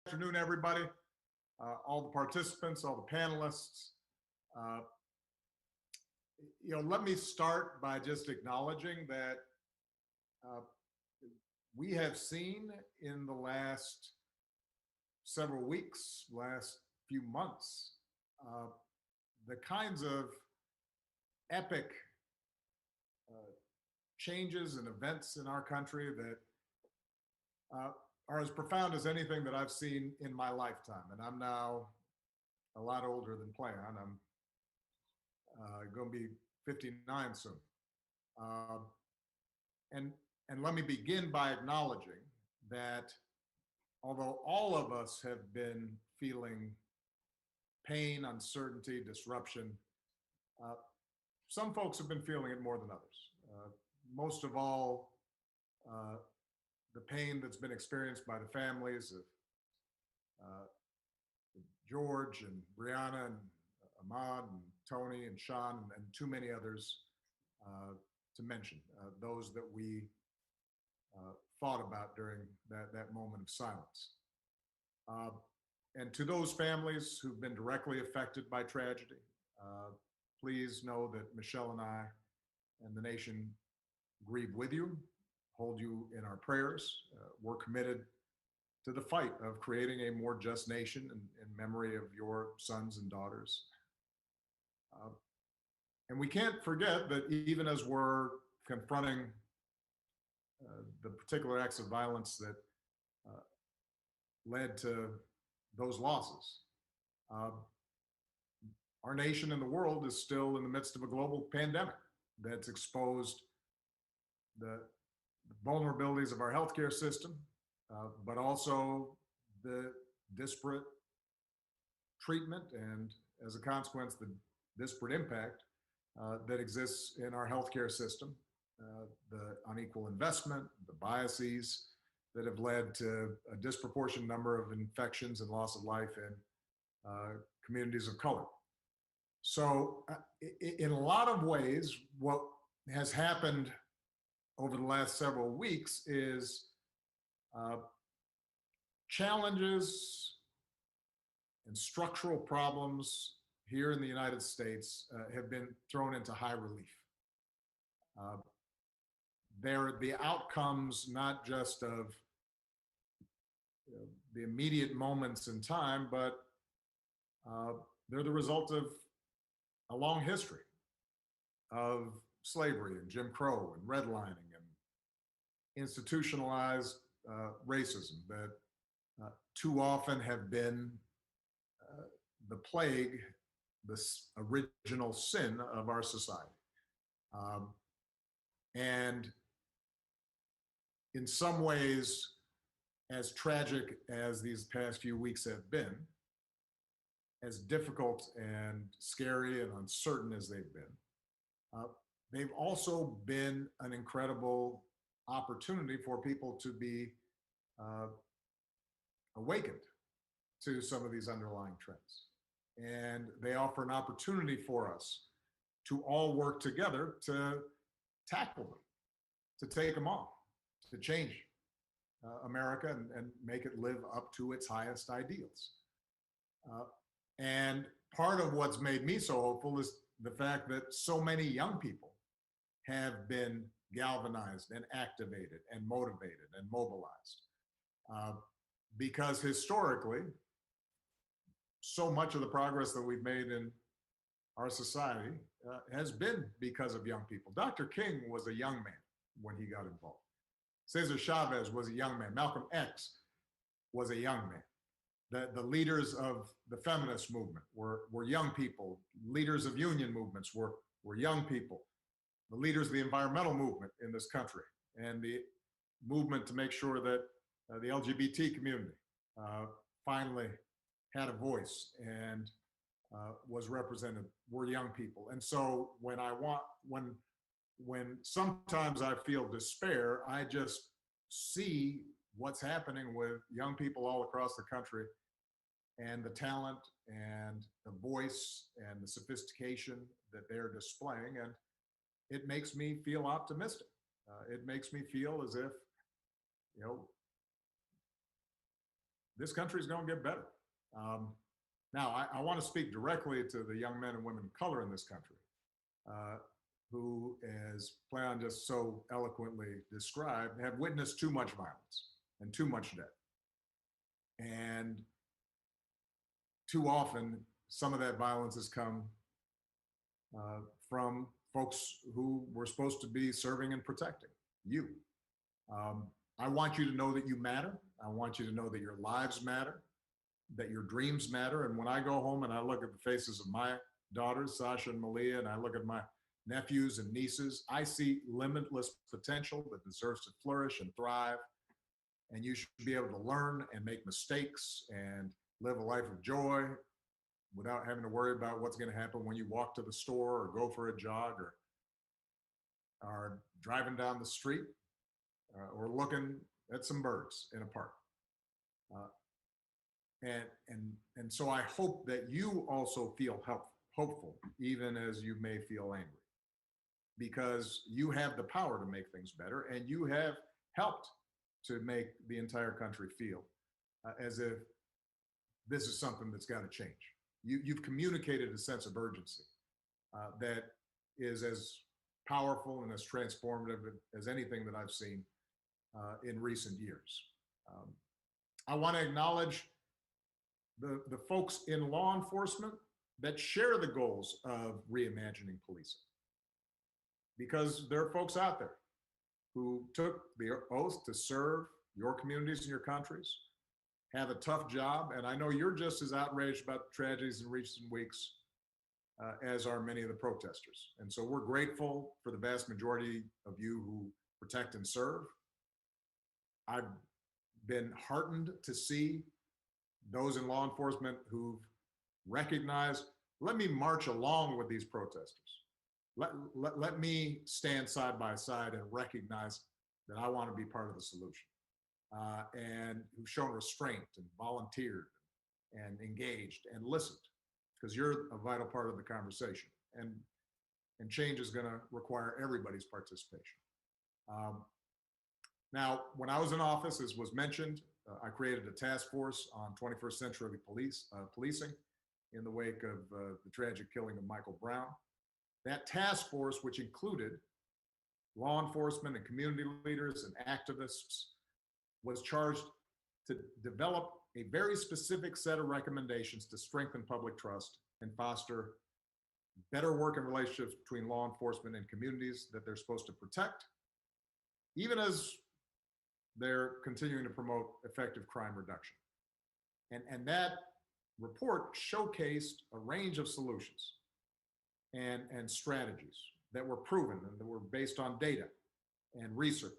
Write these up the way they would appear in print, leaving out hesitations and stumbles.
afternoon, everybody, all the participants, all the panelists. Uh, Let me start by just acknowledging that uh, we have seen in the last several weeks, last few months, uh, the kinds of epic uh, changes and events in our country that uh, are as profound as anything that I've seen in my lifetime. And I'm now a lot older than planned. I'm going to be 59 soon. Uh, and and let me begin by acknowledging that although all of us have been feeling pain, uncertainty, disruption, uh, some folks have been feeling it more than others. Most of all, uh, the pain that's been experienced by the families of uh, George and Brianna and Ahmad and Tony and Sean and too many others to mention, those that we thought about during that moment of silence. Uh, and to those families who've been directly affected by tragedy, please know that Michelle and I and the nation grieve with you, hold you in our prayers. We're committed to the fight of creating a more just nation in memory of your sons and daughters. And we can't forget that even as we're confronting the particular acts of violence that led to those losses, our nation and the world is still in the midst of a global pandemic that's exposed the vulnerabilities of our healthcare system, but also the disparate treatment and, as a consequence, the disparate impact that exists in our healthcare system, the unequal investment, the biases that have led to a disproportionate number of infections and loss of life in communities of color. So in a lot of ways, what has happened over the last several weeks is challenges and structural problems here in the United States have been thrown into high relief. They're the outcomes not just of the immediate moments in time, but they're the result of a long history of slavery and Jim Crow and redlining and institutionalized racism that too often have been the plague, this original sin of our society. And in some ways, as tragic as these past few weeks have been, as difficult and scary and uncertain as they've been, they've also been an incredible opportunity for people to be awakened to some of these underlying trends. And they offer an opportunity for us to all work together to tackle them, to take them on, to change America and make it live up to its highest ideals. And part of what's made me so hopeful is the fact that so many young people have been galvanized and activated and motivated and mobilized. Because historically, so much of the progress that we've made in our society has been because of young people. Dr. King was a young man when he got involved. Cesar Chavez was a young man. Malcolm X was a young man. The leaders of the feminist movement were young people. Leaders of union movements were young people. The leaders of the environmental movement in this country and the movement to make sure that the LGBT community finally had a voice and was represented were young people. And so when sometimes I feel despair, I just see what's happening with young people all across the country and the talent and the voice and the sophistication that they're displaying. And it makes me feel optimistic. It makes me feel as if, this country is going to get better. Now, I want to speak directly to the young men and women of color in this country who, as Playon just so eloquently described, have witnessed too much violence and too much death. And too often, some of that violence has come from folks who were supposed to be serving and protecting you. I want you to know that you matter. I want you to know that your lives matter, that your dreams matter. And when I go home and I look at the faces of my daughters, Sasha and Malia, and I look at my nephews and nieces, I see limitless potential that deserves to flourish and thrive. And you should be able to learn and make mistakes and live a life of joy without having to worry about what's going to happen when you walk to the store or go for a jog or are driving down the street or looking at some birds in a park. And so I hope that you also feel hopeful, even as you may feel angry, because you have the power to make things better, and you have helped to make the entire country feel as if this is something that's got to change. You've communicated a sense of urgency that is as powerful and as transformative as anything that I've seen in recent years. I want to acknowledge the folks in law enforcement that share the goals of reimagining policing, because there are folks out there who took the oath to serve your communities and your countries, have a tough job, and I know you're just as outraged about the tragedies in recent weeks as are many of the protesters. And so we're grateful for the vast majority of you who protect and serve. I've been heartened to see those in law enforcement who've recognized, let me march along with these protesters. Let me stand side by side and recognize that I want to be part of the solution. And who've shown restraint and volunteered and engaged and listened, because you're a vital part of the conversation. And change is going to require everybody's participation. Now, when I was in office, as was mentioned, I created a task force on 21st century policing in the wake of the tragic killing of Michael Brown. That task force, which included law enforcement and community leaders and activists, was charged to develop a very specific set of recommendations to strengthen public trust and foster better working relationships between law enforcement and communities that they're supposed to protect, even as they're continuing to promote effective crime reduction. And that report showcased a range of solutions and strategies that were proven and that were based on data and research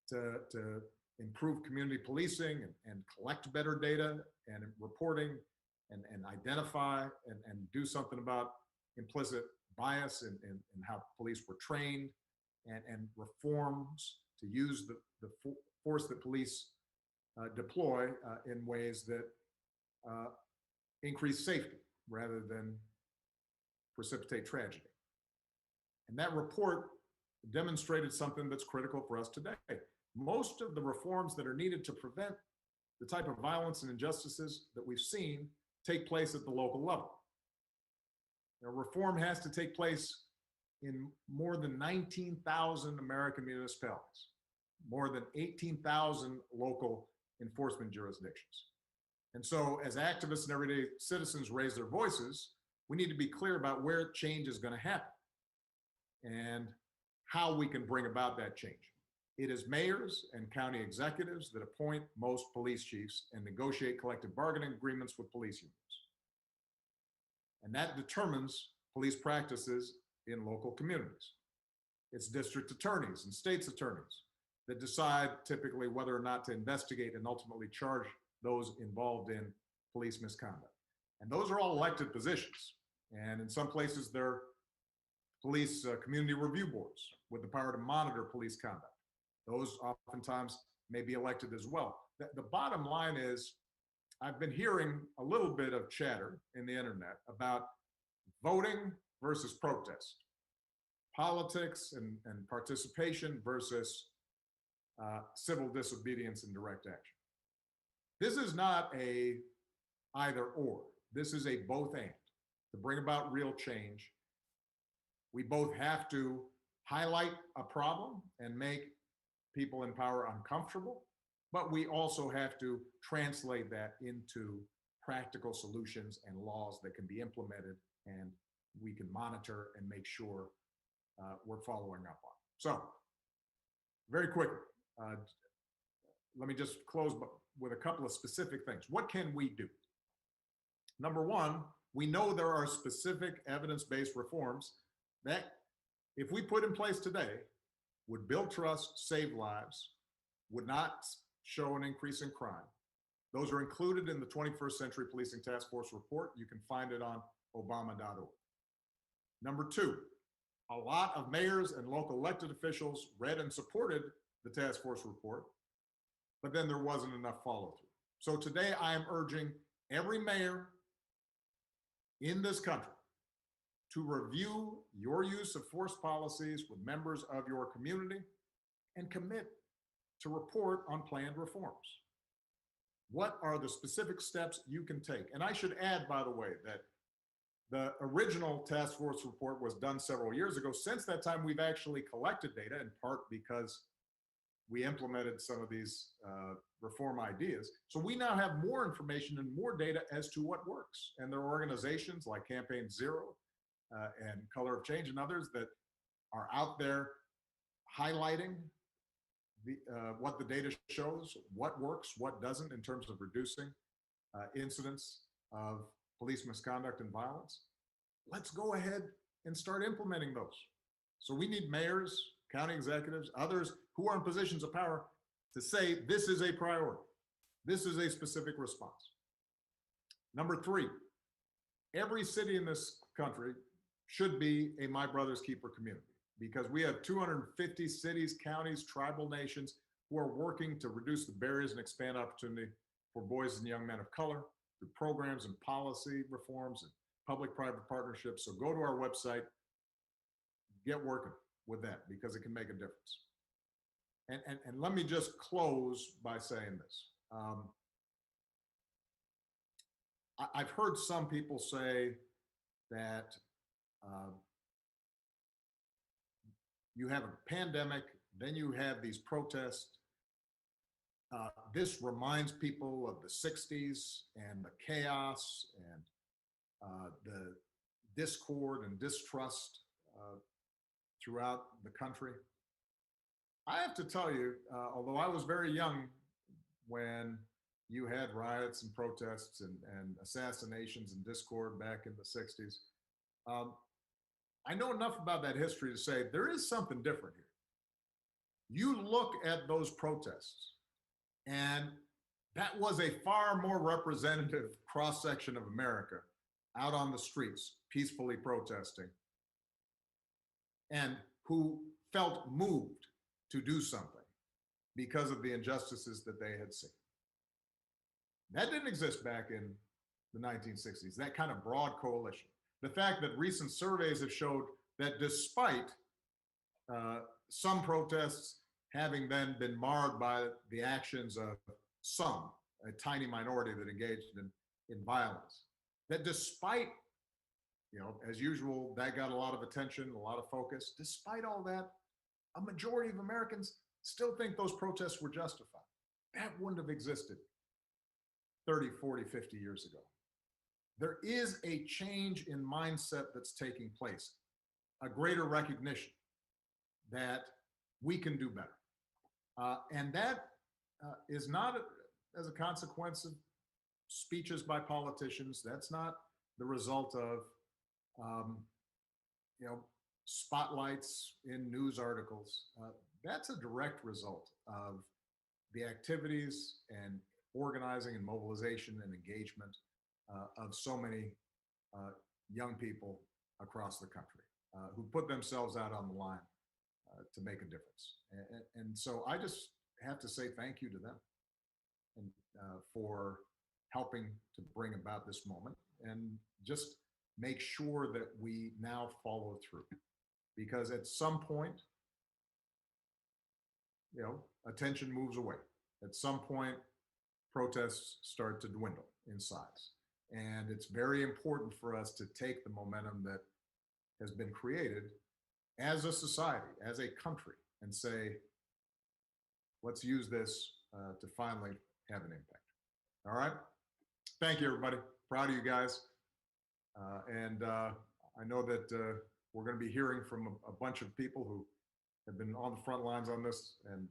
to improve community policing and collect better data and reporting and identify and do something about implicit bias and how police were trained and reforms to use the force that police deploy in ways that increase safety rather than precipitate tragedy. And that report demonstrated something that's critical for us today. Most of the reforms that are needed to prevent the type of violence and injustices that we've seen take place at the local level. Now, reform has to take place in more than 19,000 American municipalities, more than 18,000 local enforcement jurisdictions. And so as activists and everyday citizens raise their voices, we need to be clear about where change is going to happen and how we can bring about that change. It is mayors and county executives that appoint most police chiefs and negotiate collective bargaining agreements with police unions. And that determines police practices in local communities. It's district attorneys and state's attorneys that decide typically whether or not to investigate and ultimately charge those involved in police misconduct. And those are all elected positions. And in some places, they're police community review boards with the power to monitor police conduct. Those oftentimes may be elected as well. The bottom line is, I've been hearing a little bit of chatter in the internet about voting versus protest, politics and participation versus civil disobedience and direct action. This is not a either or. This is a both and. To bring about real change, we both have to highlight a problem and make people in power uncomfortable, but we also have to translate that into practical solutions and laws that can be implemented and we can monitor and make sure we're following up on. So, very quickly, let me just close with a couple of specific things. What can we do? Number one, we know there are specific evidence-based reforms that, if we put in place today, would build trust, save lives, would not show an increase in crime. Those are included in the 21st Century Policing Task Force report. You can find it on obama.org. Number two, a lot of mayors and local elected officials read and supported the task force report, but then there wasn't enough follow-through. So today I am urging every mayor in this country to review your use of force policies with members of your community and commit to report on planned reforms. What are the specific steps you can take? And I should add, by the way, that the original task force report was done several years ago. Since that time, we've actually collected data, in part because we implemented some of these reform ideas. So we now have more information and more data as to what works. And there are organizations like Campaign Zero and Color of Change and others that are out there highlighting what the data shows, what works, what doesn't in terms of reducing incidents of police misconduct and violence. Let's go ahead and start implementing those. So we need mayors, county executives, others who are in positions of power to say, this is a priority. This is a specific response. Number three, every city in this country should be a My Brother's Keeper community, because we have 250 cities, counties, tribal nations who are working to reduce the barriers and expand opportunity for boys and young men of color through programs and policy reforms and public-private partnerships. So go to our website, get working with that, because it can make a difference. And let me just close by saying this. I've heard some people say that you have a pandemic, then you have these protests. This reminds people of the 60s and the chaos and the discord and distrust throughout the country. I have to tell you, although I was very young when you had riots and protests and assassinations and discord back in the 60s, I know enough about that history to say there is something different here. You look at those protests, and that was a far more representative cross-section of America out on the streets, peacefully protesting, and who felt moved to do something because of the injustices that they had seen. That didn't exist back in the 1960s, that kind of broad coalition. The fact that recent surveys have showed that despite some protests having then been marred by the actions of some, a tiny minority that engaged in violence, that despite, as usual, that got a lot of attention, a lot of focus, despite all that, a majority of Americans still think those protests were justified. That wouldn't have existed 30, 40, 50 years ago. There is a change in mindset that's taking place, a greater recognition that we can do better. And that is not as a consequence of speeches by politicians. That's not the result of, spotlights in news articles. That's a direct result of the activities and organizing and mobilization and engagement of so many young people across the country who put themselves out on the line to make a difference. And so I just have to say thank you to them and for helping to bring about this moment, and just make sure that we now follow through. Because at some point, attention moves away. At some point, protests start to dwindle in size. And it's very important for us to take the momentum that has been created as a society, as a country, and say, let's use this to finally have an impact. All right. Thank you, everybody. Proud of you guys. And I know that we're going to be hearing from a bunch of people who have been on the front lines on this and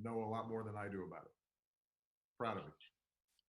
know a lot more than I do about it. Proud of you.